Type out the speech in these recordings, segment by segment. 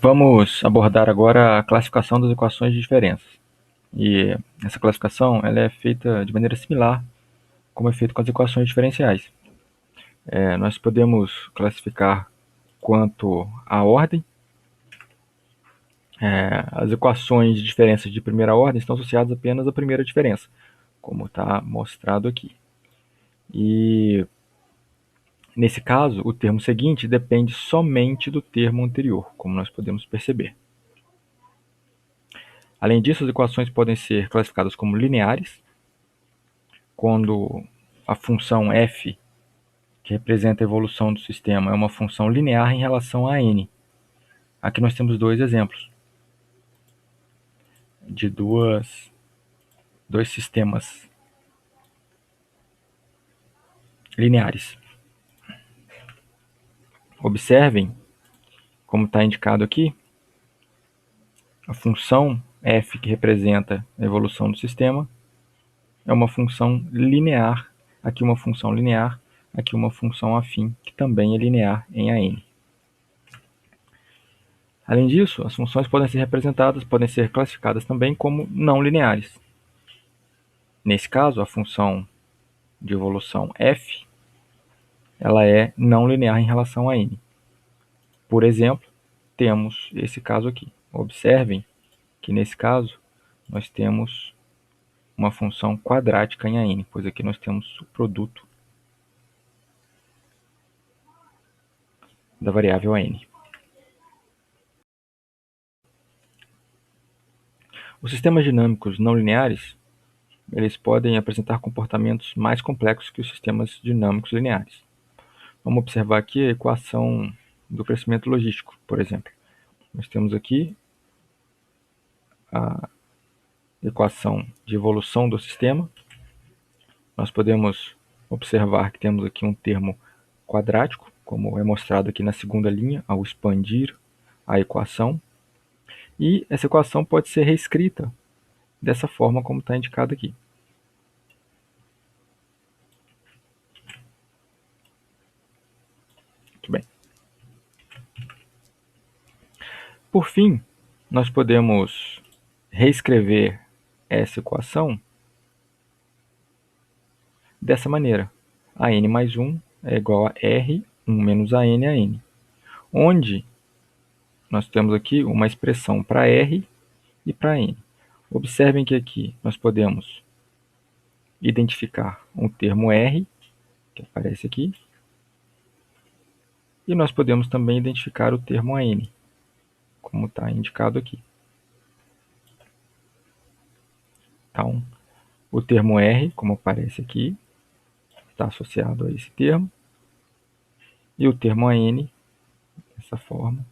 Vamos abordar agora a classificação das equações de diferenças. E essa classificação ela é feita de maneira similar como é feito com as equações diferenciais. Nós podemos classificar quanto à ordem. As equações de diferenças de primeira ordem estão associadas apenas à primeira diferença, como está mostrado aqui. E nesse caso, o termo seguinte depende somente do termo anterior, como nós podemos perceber. Além disso, as equações podem ser classificadas como lineares, quando a função f, que representa a evolução do sistema, é uma função linear em relação a n. Aqui nós temos dois exemplos de dois sistemas lineares. Observem, como está indicado aqui, a função f, que representa a evolução do sistema, é uma função linear, aqui uma função linear, aqui uma função afim, que também é linear em AN. Além disso, as funções podem ser classificadas também como não lineares. Nesse caso, a função de evolução f, ela é não linear em relação a n. Por exemplo, temos esse caso aqui. Observem que nesse caso nós temos uma função quadrática em AN, pois aqui nós temos o produto da variável AN. Os sistemas dinâmicos não lineares, eles podem apresentar comportamentos mais complexos que os sistemas dinâmicos lineares. Vamos observar aqui a equação do crescimento logístico, por exemplo. Nós temos aqui a equação de evolução do sistema. Nós podemos observar que temos aqui um termo quadrático, como é mostrado aqui na segunda linha, ao expandir a equação. E essa equação pode ser reescrita dessa forma como está indicado aqui. Muito bem. Por fim, nós podemos reescrever essa equação dessa maneira. A n mais 1 é igual a R, 1 menos a n, onde nós temos aqui uma expressão para R e para n. Observem que aqui nós podemos identificar um termo R, que aparece aqui, e nós podemos também identificar o termo AN, como está indicado aqui. Então, o termo R, como aparece aqui, está associado a esse termo, e o termo AN, dessa forma,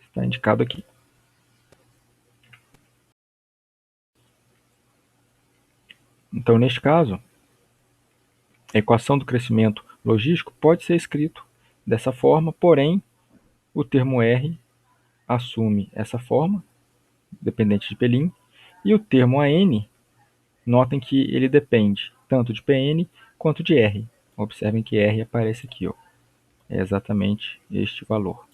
está indicado aqui. Então, neste caso, a equação do crescimento logístico pode ser escrito dessa forma, porém, o termo R assume essa forma, dependente de Pelin, e o termo AN, notem que ele depende tanto de Pn quanto de R. Observem que R aparece aqui, ó. É exatamente este valor.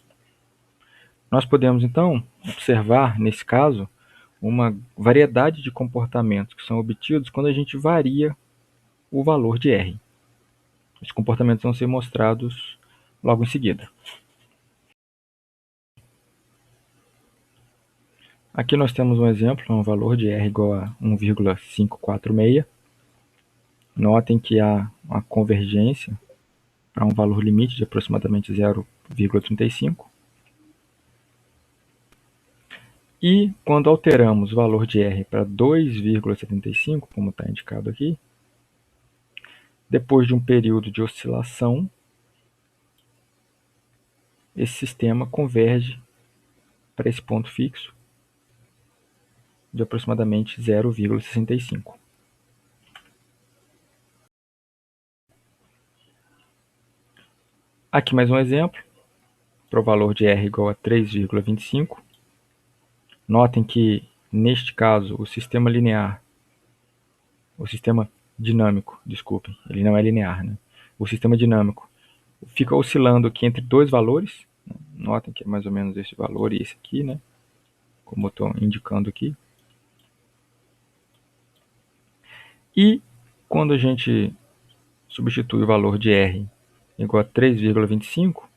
Nós podemos, então, observar, nesse caso, uma variedade de comportamentos que são obtidos quando a gente varia o valor de R. Os comportamentos vão ser mostrados logo em seguida. Aqui nós temos um exemplo, um valor de R igual a 1,546. Notem que há uma convergência para um valor limite de aproximadamente 0,35. E quando alteramos o valor de R para 2,75, como está indicado aqui, depois de um período de oscilação, esse sistema converge para esse ponto fixo de aproximadamente 0,65. Aqui mais um exemplo, para o valor de R igual a 3,25. Notem que, neste caso, o sistema dinâmico, desculpem, ele não é linear, né? O sistema dinâmico fica oscilando aqui entre dois valores, Notem que é mais ou menos esse valor e esse aqui, né? Como eu estou indicando aqui. E quando a gente substitui o valor de R igual a 3,25,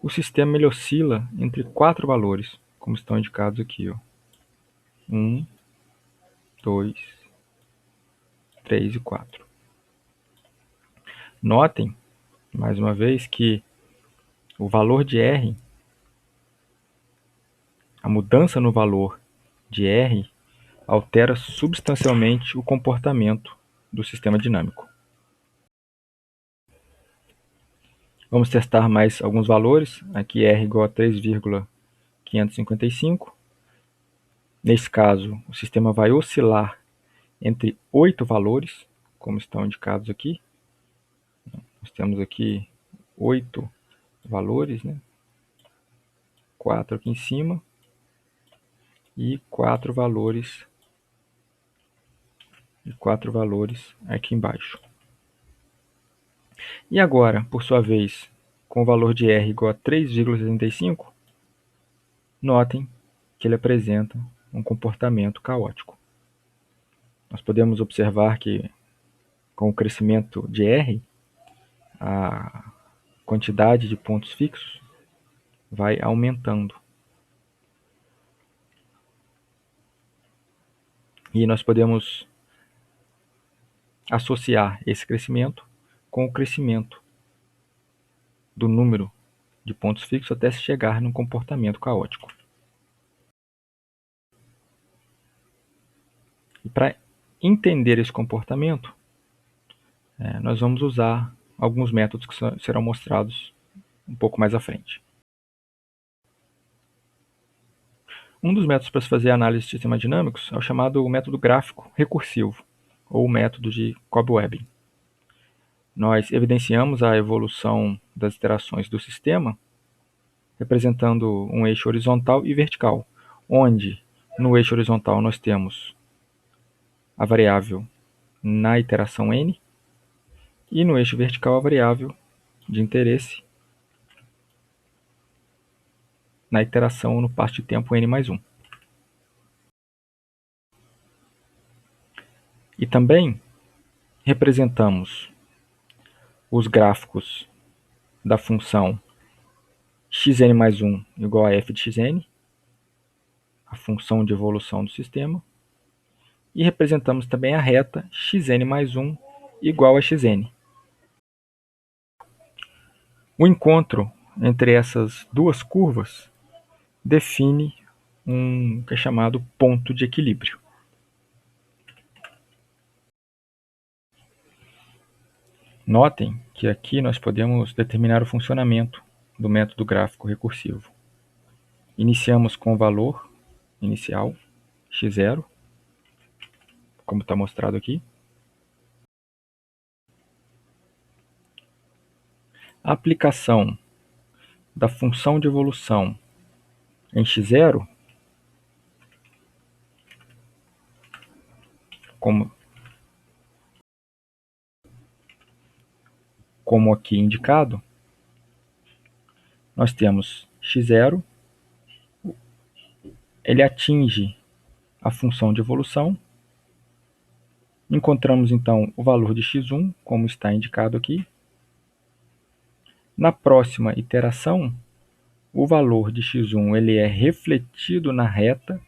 o sistema ele oscila entre 4 valores, como estão indicados aqui. 1, 2, 3 e 4. Notem, mais uma vez, que o valor de R, a mudança no valor de R, altera substancialmente o comportamento do sistema dinâmico. Vamos testar mais alguns valores. Aqui R igual a 3,555. Nesse caso, o sistema vai oscilar entre 8 valores, como estão indicados aqui. Nós temos aqui 8 valores, né? 4 aqui em cima e 4 valores aqui embaixo. E agora, por sua vez, com o valor de R igual a 3,75, notem que ele apresenta um comportamento caótico. Nós podemos observar que, com o crescimento de R, a quantidade de pontos fixos vai aumentando. E nós podemos associar esse crescimento com o crescimento do número de pontos fixos até se chegar num comportamento caótico. E para entender esse comportamento, nós vamos usar alguns métodos que serão mostrados um pouco mais à frente. Um dos métodos para se fazer análise de sistemas dinâmicos é o chamado método gráfico recursivo, ou método de Cobweb. Nós evidenciamos a evolução das iterações do sistema representando um eixo horizontal e vertical, onde no eixo horizontal nós temos a variável na iteração n e no eixo vertical a variável de interesse na iteração no passo de tempo n mais 1. E também representamos os gráficos da função xn mais 1 igual a f de xn, a função de evolução do sistema, e representamos também a reta xn mais 1 igual a xn. O encontro entre essas duas curvas define um que é chamado ponto de equilíbrio. Notem que aqui nós podemos determinar o funcionamento do método gráfico recursivo. Iniciamos com o valor inicial, x0, como está mostrado aqui. A aplicação da função de evolução em x0, como aqui indicado, nós temos x0, ele atinge a função de evolução, encontramos então o valor de x1, como está indicado aqui. Na próxima iteração, o valor de x1 ele é refletido na reta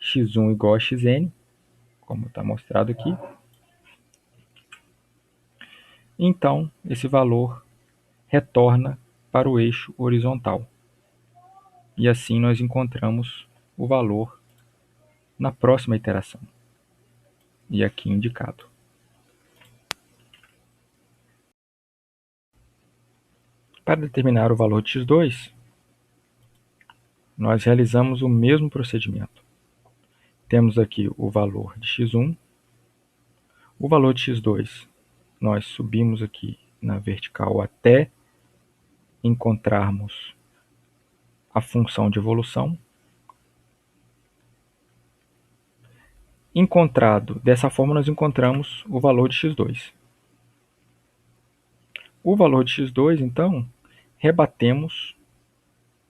x1 igual a xn, como está mostrado aqui. Então, esse valor retorna para o eixo horizontal. E assim nós encontramos o valor na próxima iteração. E aqui indicado. Para determinar o valor de x2, nós realizamos o mesmo procedimento. Temos aqui o valor de x1. O valor de x2, nós subimos aqui na vertical até encontrarmos a função de evolução. Encontrado dessa forma, nós encontramos o valor de x2. O valor de x2, então, rebatemos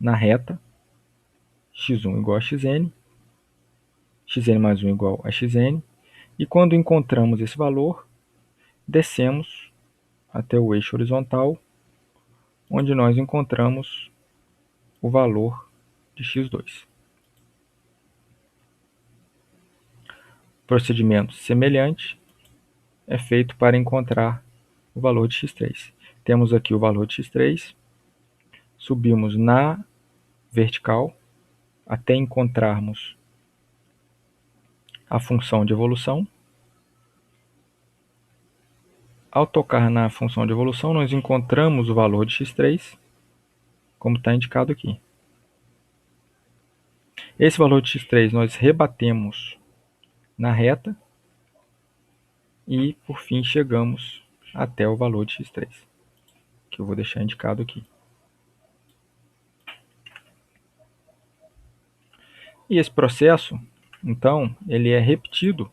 na reta x1 igual a xn, xn mais 1 igual a xn, e quando encontramos esse valor, descemos até o eixo horizontal, onde nós encontramos o valor de x2. Procedimento semelhante é feito para encontrar o valor de x3. Temos aqui o valor de x3, subimos na vertical até encontrarmos a função de evolução. Ao tocar na função de evolução, nós encontramos o valor de x3, como está indicado aqui. Esse valor de x3 nós rebatemos na reta e, por fim, chegamos até o valor de x3, que eu vou deixar indicado aqui. E esse processo, então, ele é repetido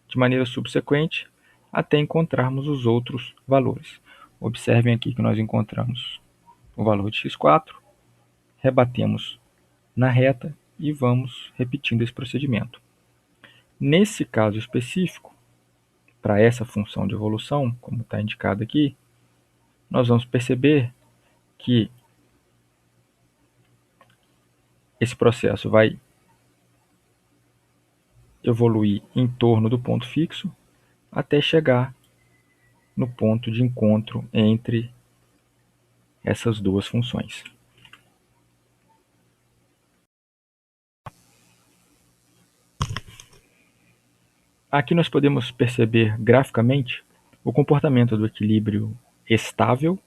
de maneira subsequente até encontrarmos os outros valores. Observem aqui que nós encontramos o valor de x4, rebatemos na reta e vamos repetindo esse procedimento. Nesse caso específico, para essa função de evolução, como está indicado aqui, nós vamos perceber que esse processo vai evoluir em torno do ponto fixo até chegar no ponto de encontro entre essas duas funções. Aqui nós podemos perceber graficamente o comportamento do equilíbrio estável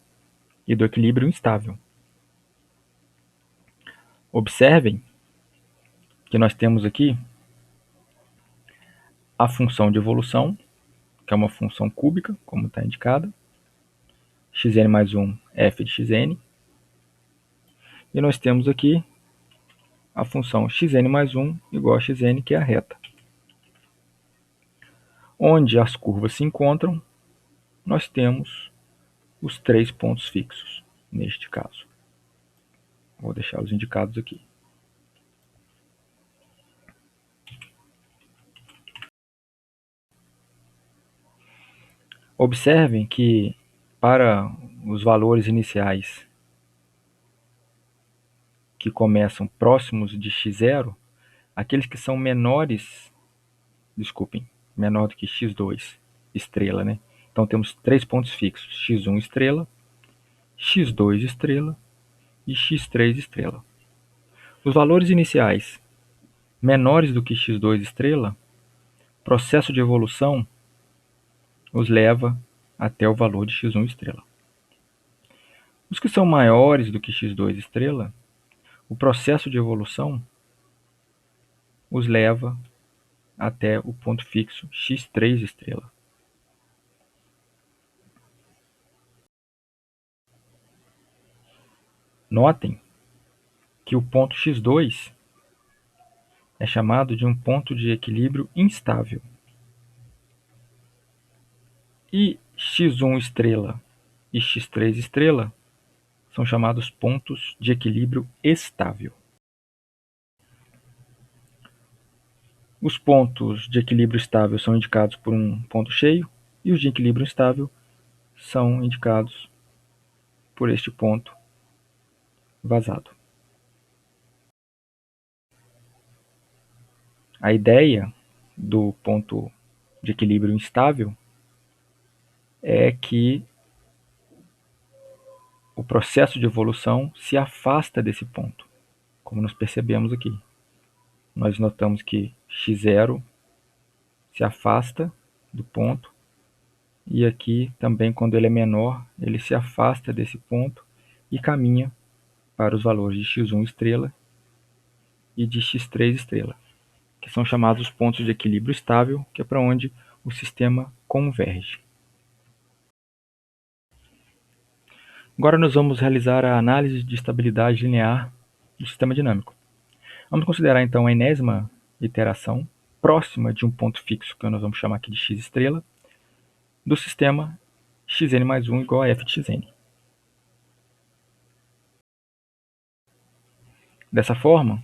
e do equilíbrio instável. Observem que nós temos aqui a função de evolução, que é uma função cúbica, como está indicada, xn mais 1 f de xn, e nós temos aqui a função xn mais 1 igual a xn, que é a reta. Onde as curvas se encontram, nós temos os 3 pontos fixos, neste caso. Vou deixar os indicados aqui. Observem que para os valores iniciais que começam próximos de x0, aqueles que são menor do que x2 estrela, né? Então temos 3 pontos fixos, x1 estrela, x2 estrela e x3 estrela. Os valores iniciais menores do que x2 estrela, processo de evolução os leva até o valor de x1 estrela. Os que são maiores do que x2 estrela, o processo de evolução os leva até o ponto fixo x3 estrela. Notem que o ponto x2 é chamado de um ponto de equilíbrio instável. E x1 estrela e x3 estrela são chamados pontos de equilíbrio estável. Os pontos de equilíbrio estável são indicados por um ponto cheio e os de equilíbrio instável são indicados por este ponto vazado. A ideia do ponto de equilíbrio instável é que o processo de evolução se afasta desse ponto, como nós percebemos aqui. Nós notamos que x0 se afasta do ponto, e aqui também, quando ele é menor, ele se afasta desse ponto e caminha para os valores de x1 estrela e de x3 estrela, que são chamados pontos de equilíbrio estável, que é para onde o sistema converge. Agora nós vamos realizar a análise de estabilidade linear do sistema dinâmico. Vamos considerar então a enésima iteração próxima de um ponto fixo, que nós vamos chamar aqui de x estrela, do sistema xn mais 1 igual a f de xn. Dessa forma,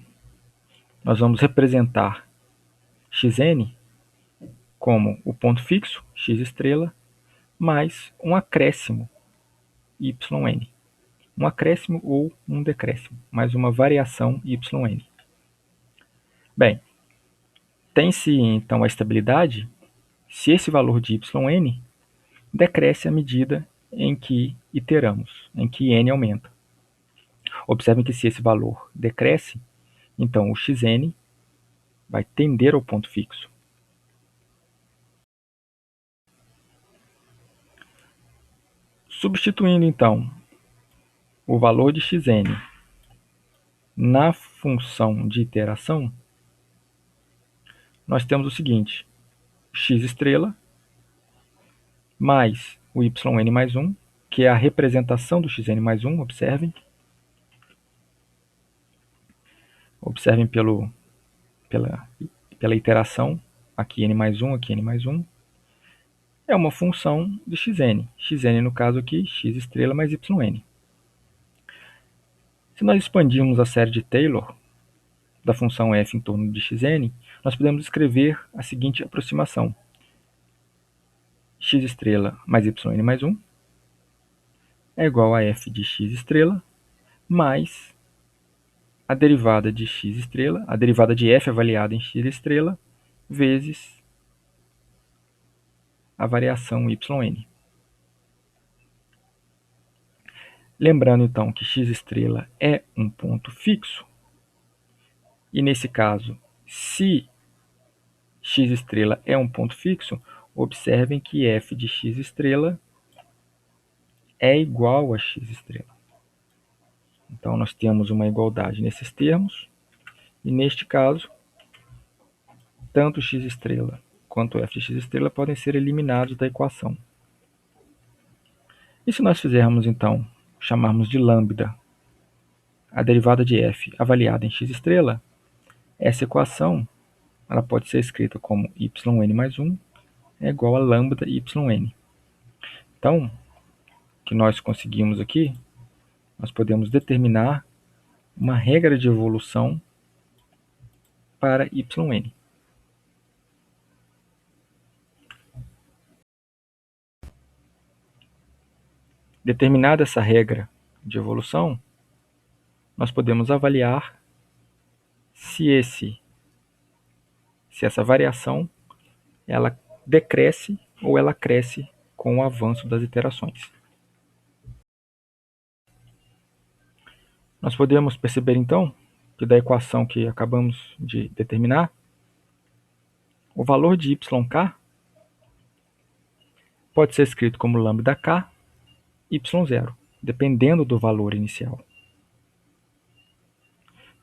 nós vamos representar xn como o ponto fixo, x estrela, mais um acréscimo, yn. Um acréscimo ou um decréscimo, mais uma variação yn. Bem, tem-se então a estabilidade se esse valor de yn decresce à medida em que iteramos, em que n aumenta. Observem que se esse valor decresce, então o xn vai tender ao ponto fixo. Substituindo então o valor de xn na função de iteração, nós temos o seguinte: x estrela mais o yn mais 1, que é a representação do xn mais 1, observem pela iteração, aqui n mais 1, aqui n mais 1, é uma função de xn. Xn, no caso aqui, x estrela mais yn. Se nós expandirmos a série de Taylor da função f em torno de xn, nós podemos escrever a seguinte aproximação: x estrela mais yn mais 1 é igual a f de x estrela mais a derivada de x estrela, a derivada de f avaliada em x estrela, vezes a variação yn. Lembrando então que x estrela é um ponto fixo, e nesse caso, se x estrela é um ponto fixo, observem que f de x estrela é igual a x estrela. Então nós temos uma igualdade nesses termos, e neste caso, tanto x estrela quanto f de x estrela podem ser eliminados da equação. E se nós fizermos então, chamarmos de lambda a derivada de f avaliada em x estrela, essa equação ela pode ser escrita como yn mais 1 é igual a lambda yn. Então, o que nós conseguimos aqui, nós podemos determinar uma regra de evolução para yn. Determinada essa regra de evolução, nós podemos avaliar se essa variação ela decresce ou ela cresce com o avanço das iterações. Nós podemos perceber então que da equação que acabamos de determinar, o valor de yk pode ser escrito como lambda k y0, dependendo do valor inicial.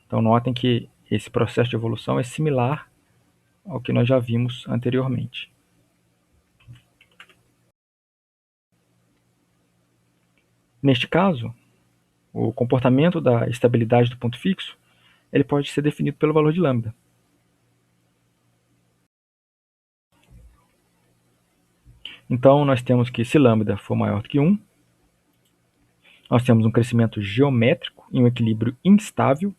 Então notem que esse processo de evolução é similar ao que nós já vimos anteriormente. Neste caso, o comportamento da estabilidade do ponto fixo ele pode ser definido pelo valor de lambda. Então nós temos que se lambda for maior do que 1, nós temos um crescimento geométrico em um equilíbrio instável,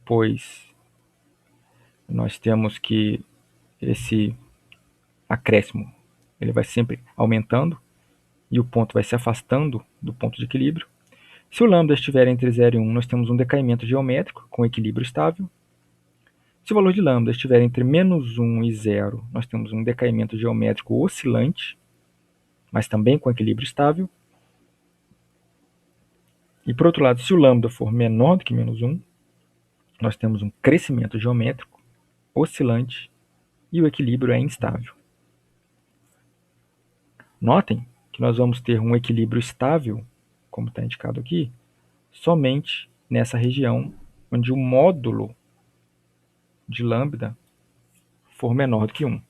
pois nós temos que esse acréscimo ele vai sempre aumentando e o ponto vai se afastando do ponto de equilíbrio. Se o lambda estiver entre 0 e 1, nós temos um decaimento geométrico com equilíbrio estável. Se o valor de lambda estiver entre menos 1 e 0, nós temos um decaimento geométrico oscilante, mas também com equilíbrio estável. E por outro lado, se o lambda for menor do que menos 1, nós temos um crescimento geométrico oscilante e o equilíbrio é instável. Notem que nós vamos ter um equilíbrio estável, como está indicado aqui, somente nessa região onde o módulo de lambda for menor do que 1.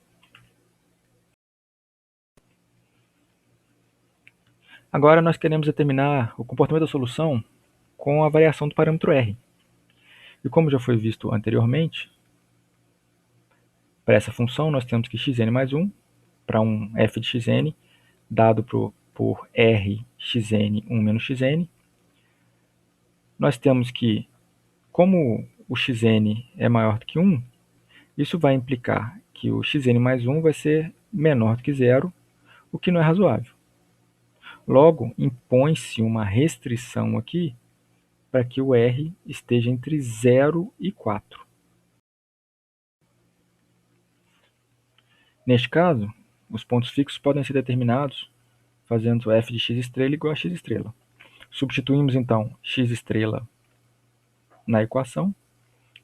Agora nós queremos determinar o comportamento da solução com a variação do parâmetro r. E como já foi visto anteriormente, para essa função nós temos que xn mais 1, para um f de xn, dado por R xn 1 menos xn. Nós temos que, como o xn é maior do que 1, isso vai implicar que o xn mais 1 vai ser menor do que zero, o que não é razoável. Logo, impõe-se uma restrição aqui para que o R esteja entre 0 e 4. Neste caso, os pontos fixos podem ser determinados fazendo f de x estrela igual a x estrela. Substituímos então x estrela na equação.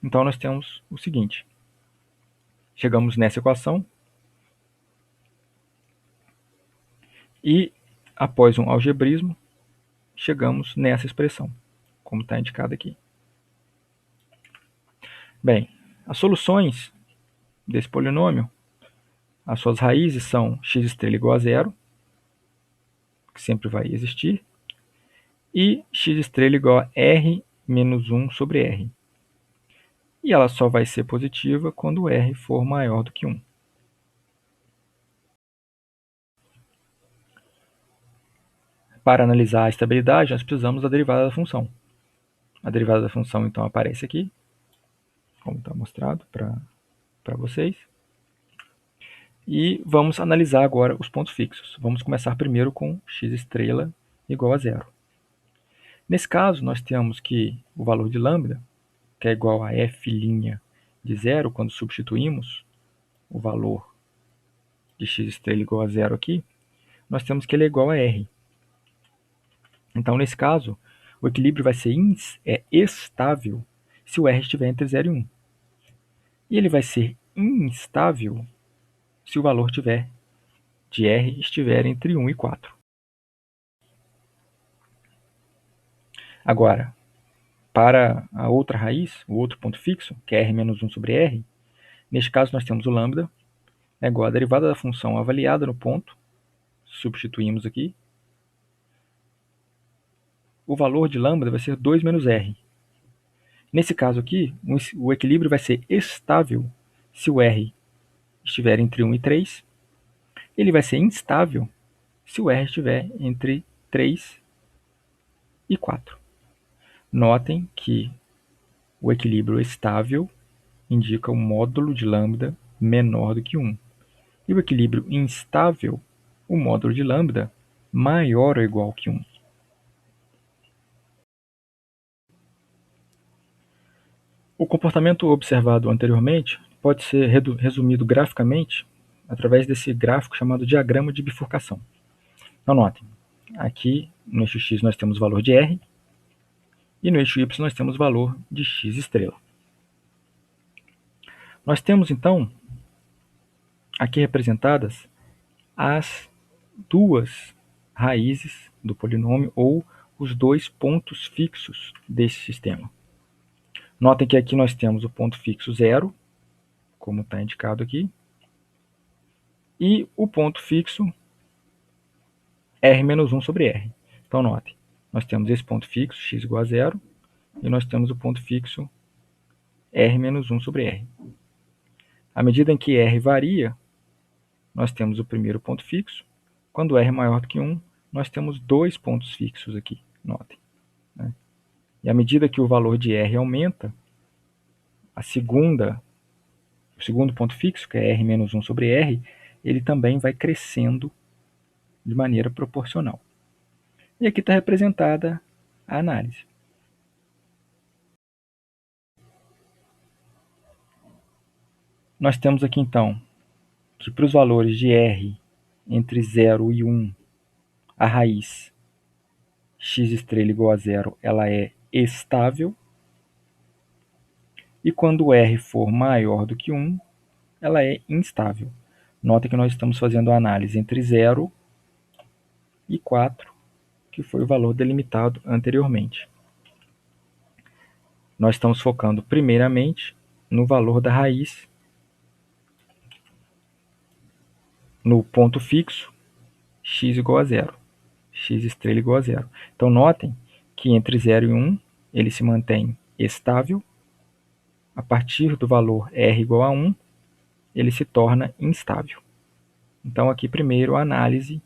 Então nós temos o seguinte. Chegamos nessa equação e, após um algebrismo, chegamos nessa expressão, como está indicado aqui. Bem, as soluções desse polinômio, as suas raízes são x estrela igual a zero, que sempre vai existir, e x estrela igual a r menos 1 sobre r. E ela só vai ser positiva quando r for maior do que 1. Para analisar a estabilidade, nós precisamos da derivada da função. A derivada da função, então, aparece aqui, como está mostrado para vocês. E vamos analisar agora os pontos fixos. Vamos começar primeiro com x estrela igual a zero. Nesse caso, nós temos que o valor de lambda, que é igual a f' de zero, quando substituímos o valor de x estrela igual a zero aqui, nós temos que ele é igual a r. Então, nesse caso, o equilíbrio vai ser estável se o r estiver entre 0 e 1. E ele vai ser instável se o valor de r estiver entre 1 e 4. Agora, para a outra raiz, o outro ponto fixo, que é r menos 1 sobre r, neste caso nós temos o lambda, é igual à derivada da função avaliada no ponto, substituímos aqui. O valor de lambda vai ser 2 menos r. Nesse caso aqui, o equilíbrio vai ser estável se o r estiver entre 1 e 3. Ele vai ser instável se o r estiver entre 3 e 4. Notem que o equilíbrio estável indica o módulo de lambda menor do que 1. E o equilíbrio instável, o módulo de lambda maior ou igual que 1. O comportamento observado anteriormente pode ser resumido graficamente através desse gráfico chamado diagrama de bifurcação. Então, notem, aqui no eixo x nós temos o valor de r, e no eixo y nós temos o valor de x estrela. Nós temos, então, aqui representadas as duas raízes do polinômio ou os dois pontos fixos desse sistema. Notem que aqui nós temos o ponto fixo 0, como está indicado aqui, e o ponto fixo r menos 1 sobre r. Então, notem, nós temos esse ponto fixo, x igual a 0, e nós temos o ponto fixo r menos 1 sobre r. À medida em que r varia, nós temos o primeiro ponto fixo. Quando r é maior do que 1, nós temos dois pontos fixos aqui, notem. Né? E à medida que o valor de r aumenta, o segundo ponto fixo, que é r menos 1 sobre r, ele também vai crescendo de maneira proporcional. E aqui está representada a análise. Nós temos aqui, então, que para os valores de r entre 0 e 1, a raiz x estrela igual a 0, ela é estável. E quando r for maior do que 1, ela é instável. Nota que nós estamos fazendo a análise entre 0 e 4, que foi o valor delimitado anteriormente. Nós estamos focando primeiramente no valor da raiz, no ponto fixo, x igual a 0, x estrela igual a 0. Então, notem que entre 0 e 1, ele se mantém estável. A partir do valor r igual a 1, ele se torna instável. Então, aqui primeiro a análise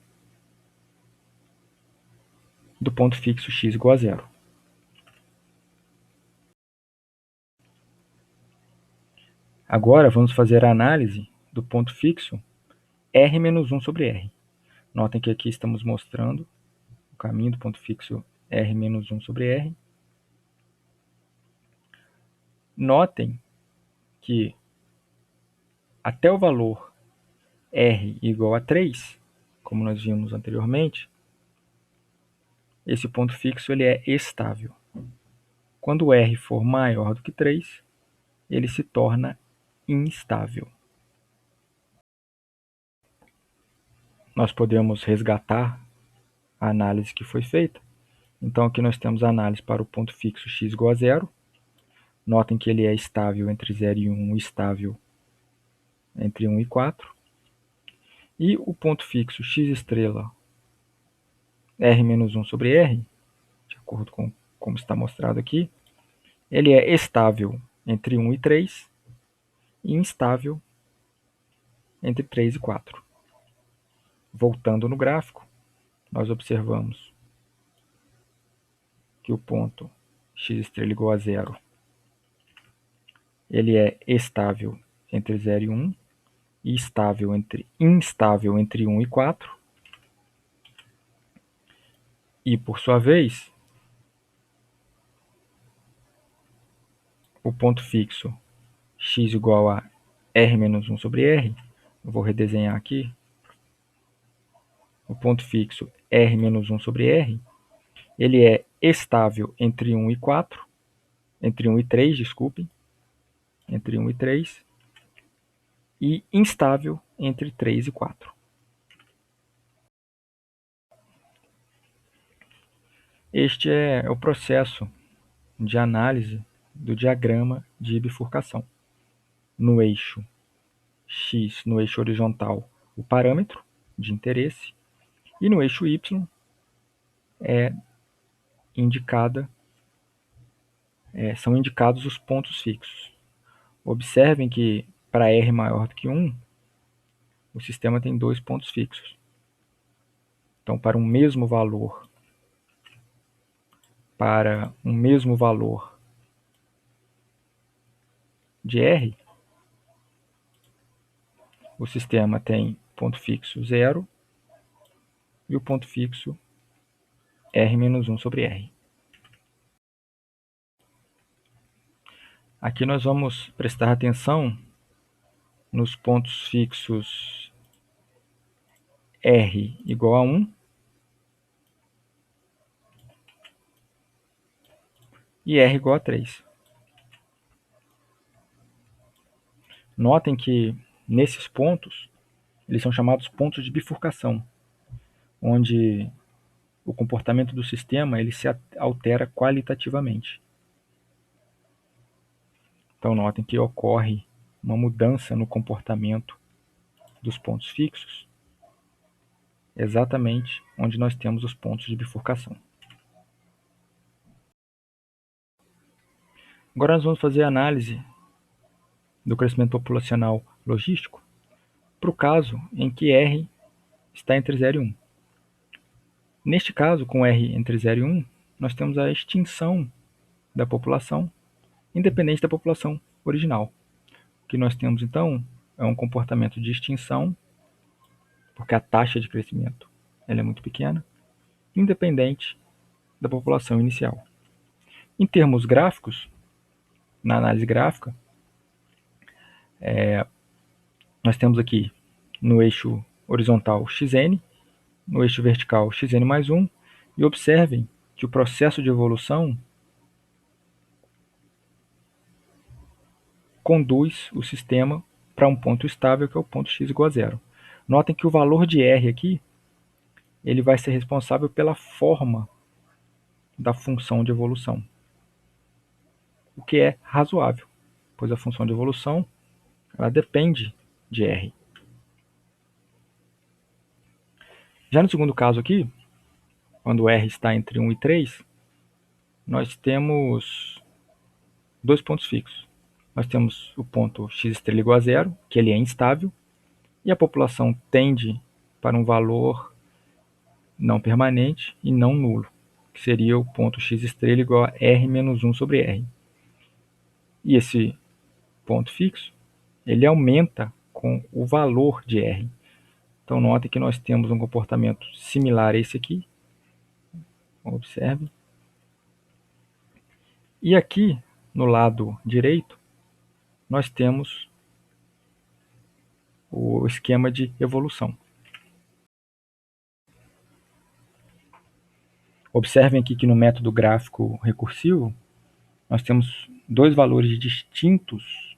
do ponto fixo x igual a zero. Agora vamos fazer a análise do ponto fixo r menos 1 sobre r. Notem que aqui estamos mostrando o caminho do ponto fixo r menos 1 sobre r. Notem que até o valor r igual a 3, como nós vimos anteriormente, esse ponto fixo ele é estável. Quando r for maior do que 3, ele se torna instável. Nós podemos resgatar a análise que foi feita. Então aqui nós temos a análise para o ponto fixo x igual a zero. Notem que ele é estável entre 0 e 1, estável entre 1 e 4. E o ponto fixo x estrela r menos 1 sobre r, de acordo com como está mostrado aqui, ele é estável entre 1 e 3 e instável entre 3 e 4. Voltando no gráfico, nós observamos que o ponto x estrela igual a zero, ele é estável entre 0 e 1 e instável entre 1 e 4. E, por sua vez, o ponto fixo x igual a r menos 1 sobre r, eu vou redesenhar aqui, o ponto fixo r menos 1 sobre r, ele é estável entre 1 e 4, entre 1 e 3, desculpem, entre 1 e 3, e instável entre 3 e 4. Este é o processo de análise do diagrama de bifurcação. No eixo x, no eixo horizontal, o parâmetro de interesse, e no eixo y são indicados os pontos fixos. Observem que para r maior do que 1, o sistema tem 2 pontos fixos. Então, para um mesmo valor de r, o sistema tem ponto fixo 0 e o ponto fixo r menos 1 sobre r. Aqui nós vamos prestar atenção nos pontos fixos r igual a 1 e r igual a 3. Notem que nesses pontos, eles são chamados pontos de bifurcação, onde o comportamento do sistema ele se altera qualitativamente. Então notem que ocorre uma mudança no comportamento dos pontos fixos, exatamente onde nós temos os pontos de bifurcação. Agora nós vamos fazer a análise do crescimento populacional logístico para o caso em que R está entre 0 e 1. Neste caso, com R entre 0 e 1, nós temos a extinção da população, independente da população original. O que nós temos, então, é um comportamento de extinção, porque a taxa de crescimento ela é muito pequena, independente da população inicial. Em termos gráficos, na análise gráfica, nós temos aqui no eixo horizontal xn, no eixo vertical xn mais 1, e observem que o processo de evolução conduz o sistema para um ponto estável, que é o ponto x igual a zero. Notem que o valor de r aqui ele vai ser responsável pela forma da função de evolução, o que é razoável, pois a função de evolução ela depende de r. Já no segundo caso aqui, quando r está entre 1 e 3, nós temos dois pontos fixos. Nós temos o ponto x estrela igual a zero, que ele é instável, e a população tende para um valor não permanente e não nulo. que seria o ponto x estrela igual a R menos 1 sobre R. E esse ponto fixo, ele aumenta com o valor de R. Então, notem que nós temos um comportamento similar a esse aqui. Observe. E aqui, no lado direito, nós temos o esquema de evolução. Observem aqui que no método gráfico recursivo, nós temos dois valores distintos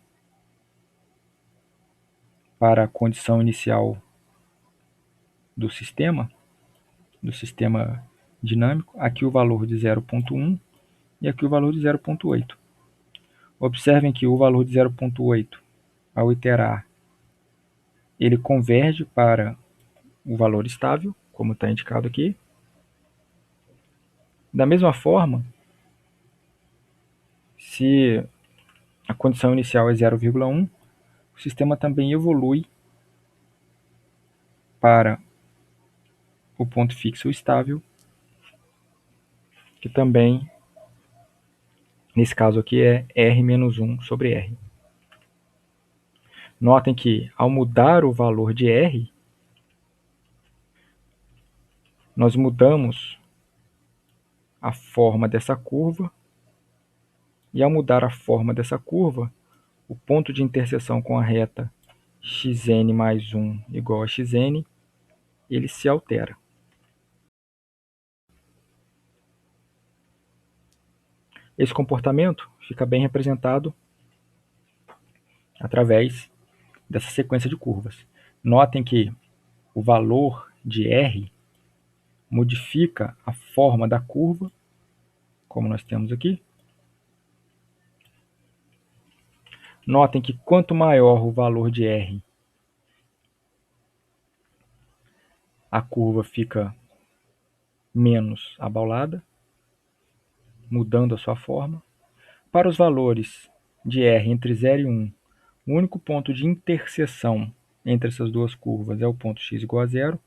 para a condição inicial do sistema dinâmico. Aqui o valor de 0,1 e aqui o valor de 0,8. Observem que o valor de 0,8, ao iterar, ele converge para o valor estável, como está indicado aqui. Da mesma forma, se a condição inicial é 0,1, o sistema também evolui para o ponto fixo estável, que também, nesse caso aqui, é R menos 1 sobre R. Notem que, ao mudar o valor de R, nós mudamos a forma dessa curva, e ao mudar a forma dessa curva, o ponto de interseção com a reta xn mais 1 igual a xn, ele se altera. Esse comportamento fica bem representado através dessa sequência de curvas. Notem que o valor de R modifica a forma da curva, como nós temos aqui. Notem que quanto maior o valor de R, a curva fica menos abaulada, mudando a sua forma. Para os valores de R entre 0 e 1, o único ponto de interseção entre essas duas curvas é o ponto x igual a 0,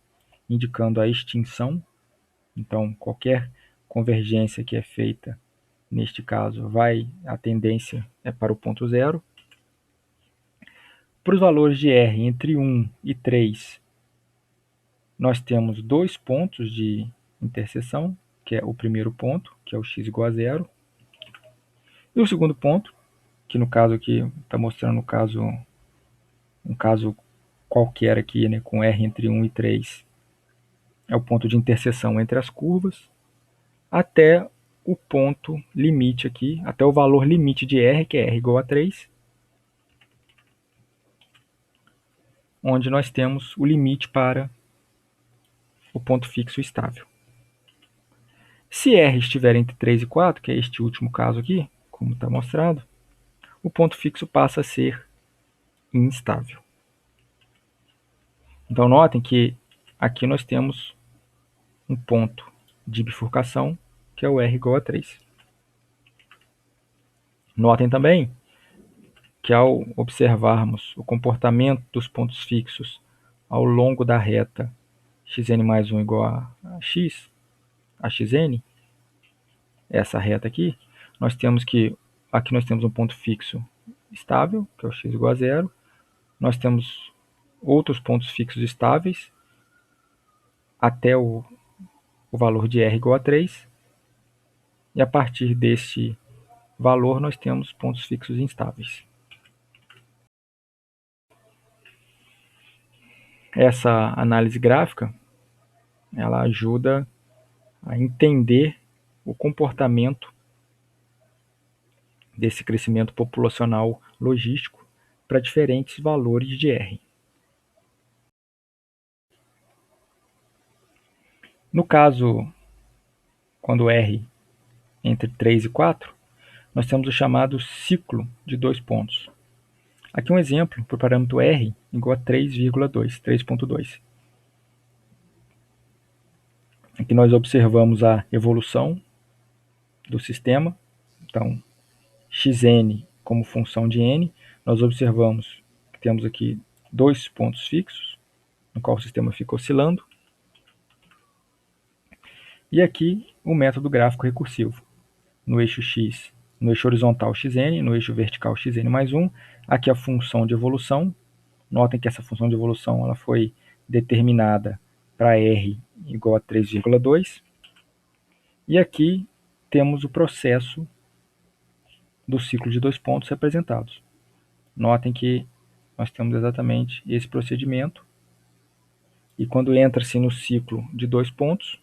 indicando a extinção. Então, qualquer convergência que é feita, neste caso, a tendência é para o ponto 0. Para os valores de R entre 1 e 3, nós temos dois pontos de interseção, que é o primeiro ponto, que é o x igual a 0, e o segundo ponto, que no caso aqui está mostrando um caso qualquer aqui, né, com R entre 1 e 3, é o ponto de interseção entre as curvas, até o ponto limite aqui, até o valor limite de R, que é R igual a 3, onde nós temos o limite para o ponto fixo estável. Se R estiver entre 3 e 4, que é este último caso aqui, como está mostrado, o ponto fixo passa a ser instável. Então, notem que aqui nós temos um ponto de bifurcação, que é o R igual a 3. Notem também que, ao observarmos o comportamento dos pontos fixos ao longo da reta xn mais 1 igual a x, a xn, essa reta aqui, nós temos que aqui nós temos um ponto fixo estável, que é o x igual a 0. Nós temos outros pontos fixos estáveis até o valor de R igual a 3. E a partir deste valor nós temos pontos fixos instáveis. Essa análise gráfica, ela ajuda a entender o comportamento desse crescimento populacional logístico para diferentes valores de R. No caso, quando R entre 3 e 4, nós temos o chamado ciclo de dois pontos. Aqui um exemplo para o parâmetro R igual a 3,2. Aqui nós observamos a evolução do sistema. Então, xn como função de n, nós observamos que temos aqui dois pontos fixos, no qual o sistema fica oscilando. E aqui o método gráfico recursivo. No eixo x, no eixo horizontal xn, no eixo vertical xn mais 1. Aqui a função de evolução. Notem que essa função de evolução ela foi determinada para r igual a 3,2. E aqui temos o processo do ciclo de 2 pontos representados. Notem que nós temos exatamente esse procedimento. E quando entra-se no ciclo de 2 pontos,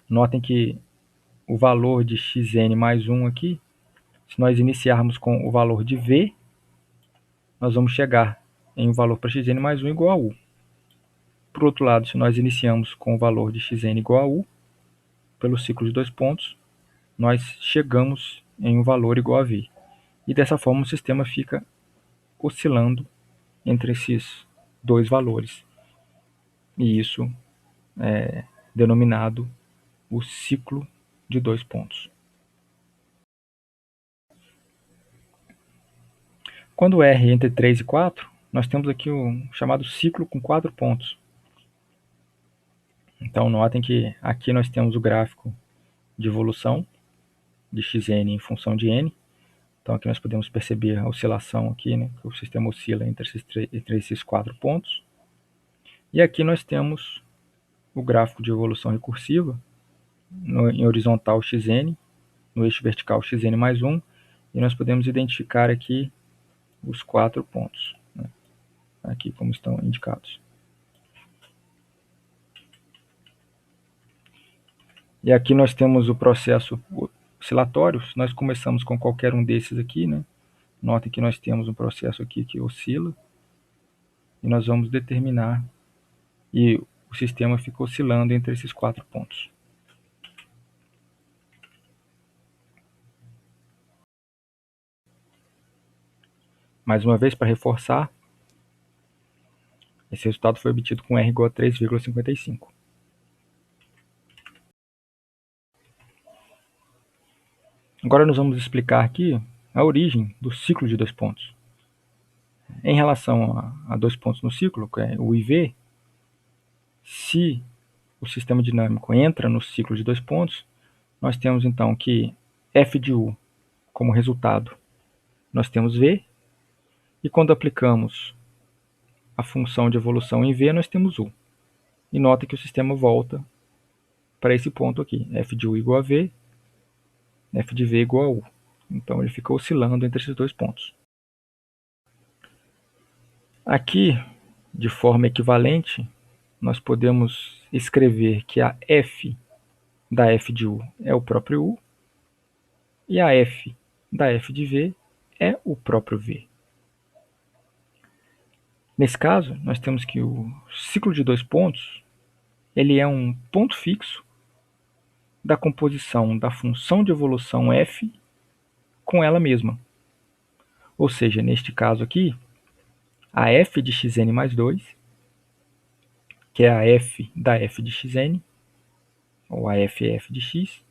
notem que o valor de xn mais 1 aqui, se nós iniciarmos com o valor de v, nós vamos chegar em um valor para xn mais 1 igual a u. Por outro lado, se nós iniciamos com o valor de xn igual a u, pelo ciclo de 2 pontos, nós chegamos em um valor igual a v. E dessa forma o sistema fica oscilando entre esses dois valores. E isso é denominado o ciclo de 2 pontos. Quando R é entre 3 e 4, nós temos aqui o chamado ciclo com 4 pontos. Então notem que aqui nós temos o gráfico de evolução de xn em função de n. Então aqui nós podemos perceber a oscilação aqui, né, que o sistema oscila entre esses 4 pontos. E aqui nós temos o gráfico de evolução recursiva em horizontal xn, no eixo vertical xn mais 1, e nós podemos identificar aqui os 4 pontos, né, aqui como estão indicados. E aqui nós temos o processo oscilatório. Nós começamos com qualquer um desses aqui, né? Notem que nós temos um processo aqui que oscila, e nós vamos determinar, e o sistema fica oscilando entre esses 4 pontos. Mais uma vez, para reforçar, esse resultado foi obtido com R igual a 3,55. Agora nós vamos explicar aqui a origem do ciclo de 2 pontos. Em relação a 2 pontos no ciclo, que é o IV, se o sistema dinâmico entra no ciclo de 2 pontos, nós temos então que f de u como resultado, nós temos v, e quando aplicamos a função de evolução em v, nós temos u. E nota que o sistema volta para esse ponto aqui, f de u igual a v, f de v igual a u. Então ele fica oscilando entre esses 2 pontos. Aqui, de forma equivalente, nós podemos escrever que a f da f de u é o próprio u, e a f da f de v é o próprio v. Nesse caso, nós temos que o ciclo de 2 pontos ele é um ponto fixo da composição da função de evolução f com ela mesma. Ou seja, neste caso aqui, a f de xn mais 2, que é a f da f de xn, ou a ff de x,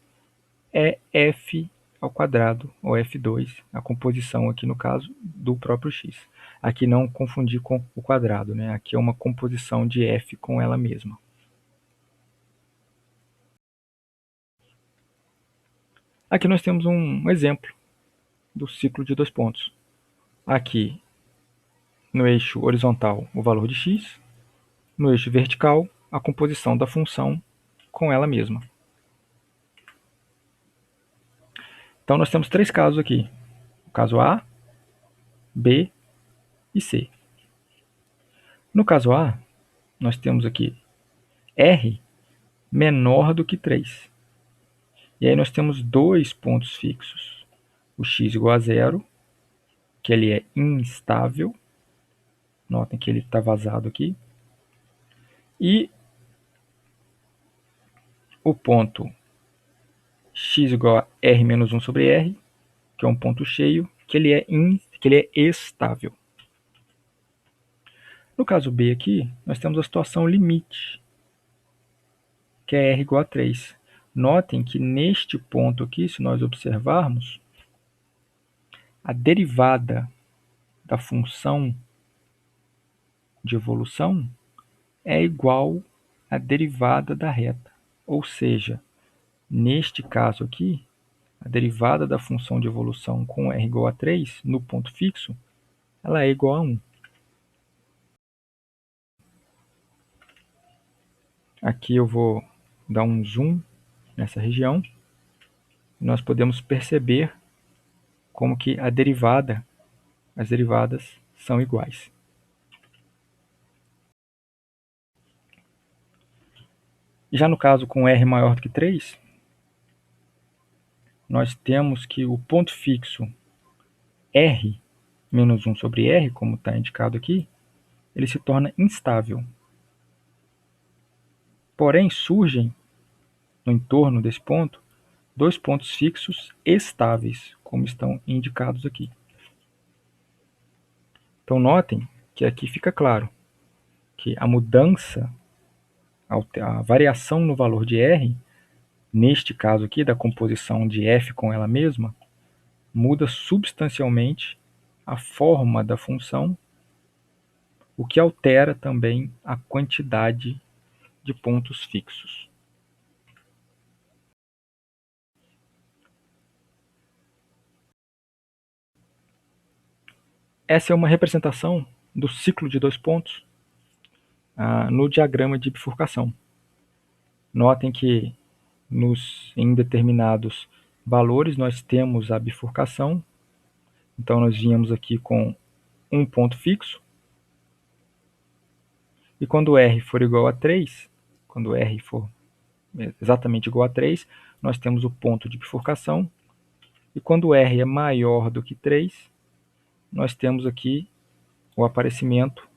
é f ao quadrado, ou f2, a composição aqui no caso do próprio x. Aqui não confundir com o quadrado, né? Aqui é uma composição de f com ela mesma. Aqui nós temos um exemplo do ciclo de 2 pontos. Aqui no eixo horizontal o valor de x, no eixo vertical a composição da função com ela mesma. Então nós temos 3 casos aqui, o caso A, B e C. No caso A, nós temos aqui R menor do que 3. E aí nós temos 2 pontos fixos, o x igual a 0, que ele é instável, notem que ele está vazado aqui, e o ponto x igual a r menos 1 sobre r, que é um ponto cheio, que ele é estável. No caso B aqui, nós temos a situação limite, que é r igual a 3. Notem que neste ponto aqui, se nós observarmos, a derivada da função de evolução é igual à derivada da reta. Ou seja, neste caso aqui, a derivada da função de evolução com r igual a 3 no ponto fixo, ela é igual a 1. Aqui eu vou dar um zoom nessa região. Nós podemos perceber como que as derivadas são iguais. Já no caso com r maior do que 3, nós temos que o ponto fixo r menos 1 sobre r, como está indicado aqui, ele se torna instável. Porém, surgem no entorno desse ponto dois pontos fixos estáveis, como estão indicados aqui. Então, notem que aqui fica claro que a mudança, a variação no valor de r, neste caso aqui, da composição de f com ela mesma, muda substancialmente a forma da função, o que altera também a quantidade de pontos fixos. Essa é uma representação do ciclo de dois pontos no diagrama de bifurcação. Notem que em determinados valores nós temos a bifurcação. Então nós viemos aqui com um ponto fixo. E quando r for igual a 3, quando r for exatamente igual a 3, nós temos o ponto de bifurcação. E quando r é maior do que 3, nós temos aqui o aparecimento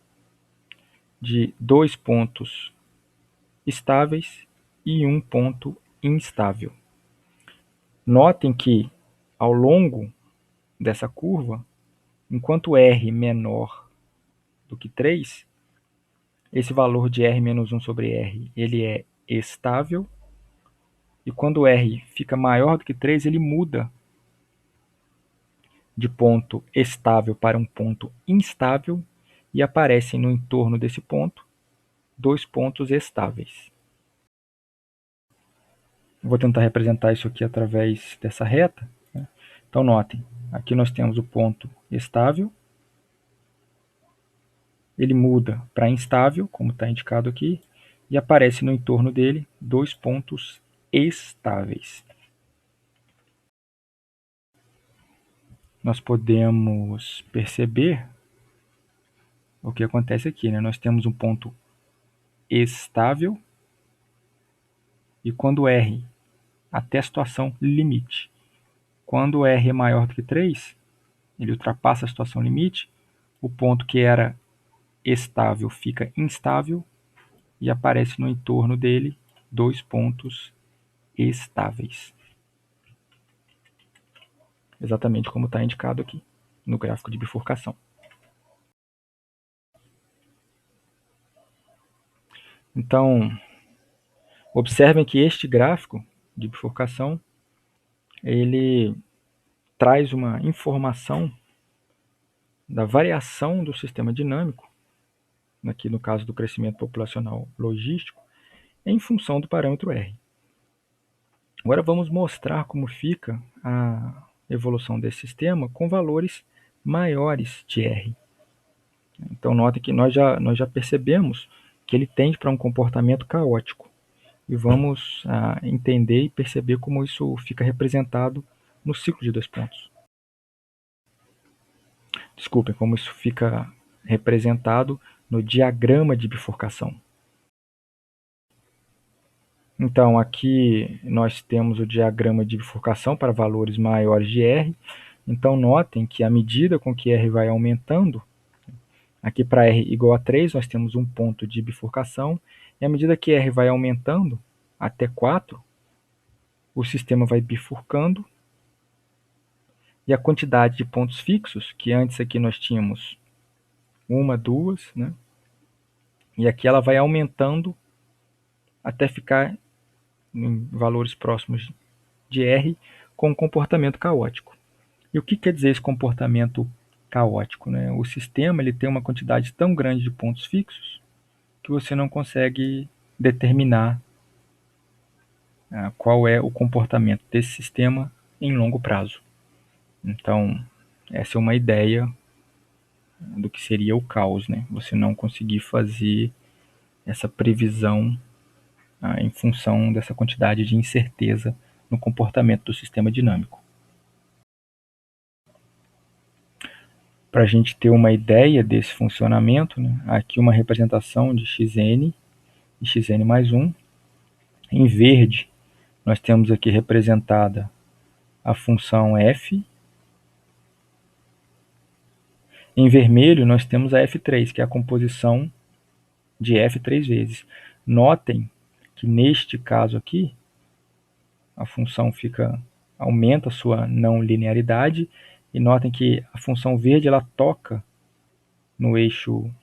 de dois pontos estáveis e um ponto instável. Notem que ao longo dessa curva, enquanto r menor do que 3, esse valor de r menos 1 sobre r ele é estável, e quando r fica maior do que 3, ele muda de ponto estável para um ponto instável, e aparecem no entorno desse ponto dois pontos estáveis. Vou tentar representar isso aqui através dessa reta. Então notem, aqui nós temos o ponto estável, ele muda para instável, como está indicado aqui, e aparece no entorno dele dois pontos estáveis. Nós podemos perceber o que acontece aqui, né? Nós temos um ponto estável, e quando r, até a situação limite, quando r é maior do que 3, ele ultrapassa a situação limite, o ponto que era estável fica instável, e aparece no entorno dele dois pontos estáveis. Exatamente como está indicado aqui no gráfico de bifurcação. Então, observem que este gráfico de bifurcação ele traz uma informação da variação do sistema dinâmico, aqui no caso do crescimento populacional logístico, em função do parâmetro R. Agora vamos mostrar como fica a evolução desse sistema com valores maiores de R. Então notem que nós já percebemos que ele tende para um comportamento caótico. E vamos entender e perceber como isso fica representado no ciclo de dois pontos. Desculpem, como isso fica representado no diagrama de bifurcação. Então, aqui nós temos o diagrama de bifurcação para valores maiores de R. Então, notem que à medida com que R vai aumentando, aqui para R igual a 3, nós temos um ponto de bifurcação, e à medida que R vai aumentando até 4, o sistema vai bifurcando, e a quantidade de pontos fixos, que antes aqui nós tínhamos uma, duas, né? E aqui ela vai aumentando até ficar em valores próximos de R, com um comportamento caótico. E o que quer dizer esse comportamento caótico, né? O sistema ele tem uma quantidade tão grande de pontos fixos que você não consegue determinar qual é o comportamento desse sistema em longo prazo. Então, essa é uma ideia do que seria o caos, né? Você não conseguir fazer essa previsão em função dessa quantidade de incerteza no comportamento do sistema dinâmico. Para a gente ter uma ideia desse funcionamento, né, aqui uma representação de xn e xn mais 1. Em verde, nós temos aqui representada a função f. Em vermelho, nós temos a f3, que é a composição de f 3 vezes. Notem que neste caso aqui, a função aumenta a sua não linearidade, e notem que a função verde ela toca no eixo,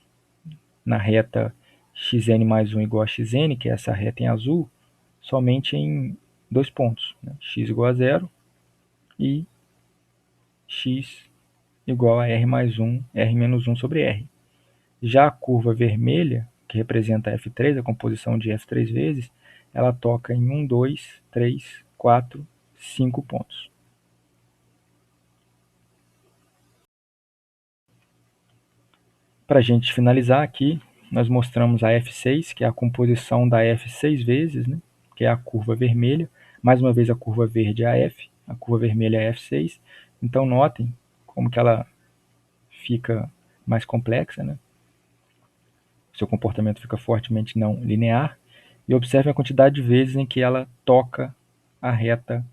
na reta xn mais 1 igual a xn, que é essa reta em azul, somente em 2 pontos, né? X igual a 0 e x igual a r mais 1, r menos 1 sobre r. Já a curva vermelha, que representa f3, a composição de f3 vezes, ela toca em 1, 2, 3, 4, 5 pontos. Para a gente finalizar aqui, nós mostramos a f6, que é a composição da f 6 vezes, né? Que é a curva vermelha. Mais uma vez a curva verde é a f, a curva vermelha é a f6. Então notem como que ela fica mais complexa, né? Seu comportamento fica fortemente não linear. E observe a quantidade de vezes em que ela toca a reta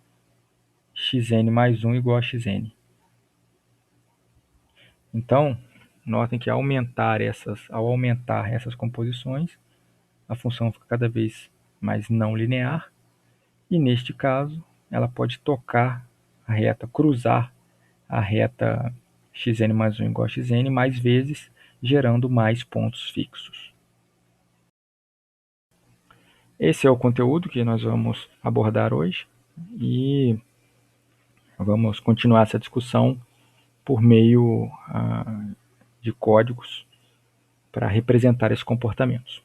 xn mais 1 igual a xn. Então, notem que ao aumentar essas composições, a função fica cada vez mais não linear, e neste caso, ela pode tocar a reta, cruzar a reta xn mais 1 igual a xn mais vezes, gerando mais pontos fixos. Esse é o conteúdo que nós vamos abordar hoje, e vamos continuar essa discussão por meio de códigos para representar esses comportamentos.